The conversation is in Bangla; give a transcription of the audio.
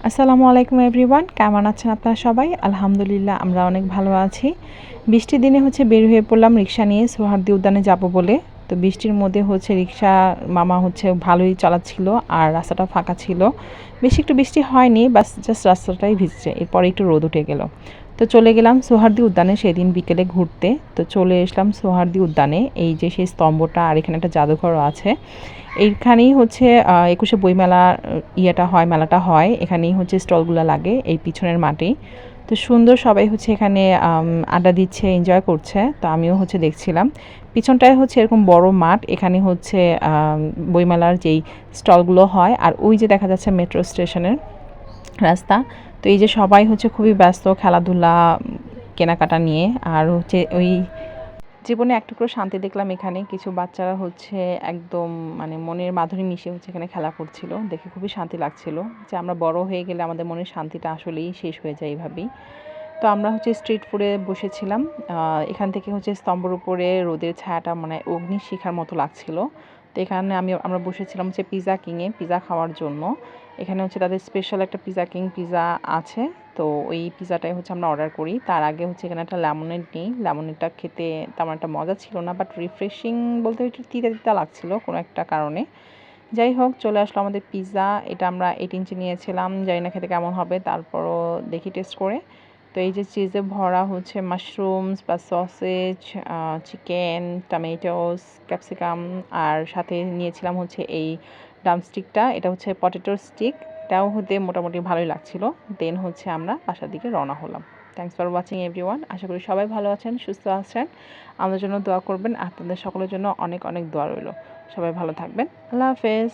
আসসালামু আলাইকুম এভরিওয়ান, কেমন আছেন আপনারা সবাই? আলহামদুলিল্লাহ আমরা অনেক ভালো আছি। বৃষ্টির দিনে বের হয়ে পড়লাম রিক্সা নিয়ে সোহরাওয়ার্দী উদ্যানে যাব বলে। তো বৃষ্টির মধ্যে রিক্সা মামা ভালোই চালাচ্ছিল আর রাস্তাটা ফাঁকা ছিল। বেশি একটু বৃষ্টি হয়নি, বাস জাস্ট রাস্তাটাই ভিজছে। এরপরে একটু রোদ উঠে গেল। তো চলে গেলাম সোহরাওয়ার্দী উদ্যানে সেদিন বিকেলে ঘুরতে। তো চলে আসলাম সোহরাওয়ার্দী উদ্যানে। এই যে সেই স্তম্ভটা আর এখানে একটা জাদুঘরও আছে। এইখানেই ২১শে বইমেলা ইয়েটা হয়, মেলাটা হয়। এখানেই স্টলগুলো লাগে এই পিছনের মাঠেই। তো সুন্দর সবাই এখানে আড্ডা দিচ্ছে, এনজয় করছে। তো আমিও দেখছিলাম। পিছনটায় এরকম বড় মাঠ। এখানে বইমেলার যেই স্টলগুলো হয় আর ওই যে দেখা যাচ্ছে মেট্রো স্টেশনের রাস্তা। তো এই যে সবাই খুবই ব্যস্ত খেলাধুলা, কেনাকাটা নিয়ে। আর ওই জীবনে এক টুকরো শান্তি দেখলাম এখানে। কিছু বাচ্চারা একদম মানে মনের মাধুরী মিশে এখানে খেলা করছিল। দেখে খুবই শান্তি লাগছিল যে আমরা বড় হয়ে গেলে আমাদের মনের শান্তিটা আসলেই শেষ হয়ে যায় এভাবেই। তো আমরা স্ট্রিট ফুডে বসেছিলাম। এখান থেকে স্তম্ভের উপরে রোদের ছায়াটা মানে অগ্নিশিখার মতো লাগছিল। তো এখানে আমরা বসেছিলাম পিজা কিংয়ে পিজা খাওয়ার জন্য। এখানে তাদের স্পেশাল একটা পিজা কিং পিজা আছে। তো ওই পিজাটাই আমরা অর্ডার করি। তার আগে এখানে একটা লেমনেড নিই। লেমনেডটা খেতে তেমন একটা মজা ছিল না, বাট রিফ্রেশিং বলতে একটু তিতা তিতা লাগছিল কোনো একটা কারণে। যাই হোক, চলে আসলো আমাদের পিৎজা। এটা আমরা 8 ইঞ্চি নিয়েছিলাম, জানি না খেতে কেমন হবে, তারপরও দেখি টেস্ট করে। তো এই যে চিজে ভরা মাশরুমস বা সসেজ, চিকেন, টমেটোস, ক্যাপসিকাম, আর সাথে নিয়েছিলাম এই ড্রামস্টিকটা। এটা পটেটোর স্টিক। এটাও মোটামুটি ভালোই লাগছিল। দেন আমরা বাসার দিকে রওনা হলাম। Thanks for watching everyone. আশা করি সবাই ভালো আছেন, সুস্থ আছেন। আমাদের জন্য দোয়া করবেন। আপনাদের সকলের জন্য অনেক অনেক দোয়া রইল। সবাই ভালো থাকবেন। আল্লাহ হাফেজ।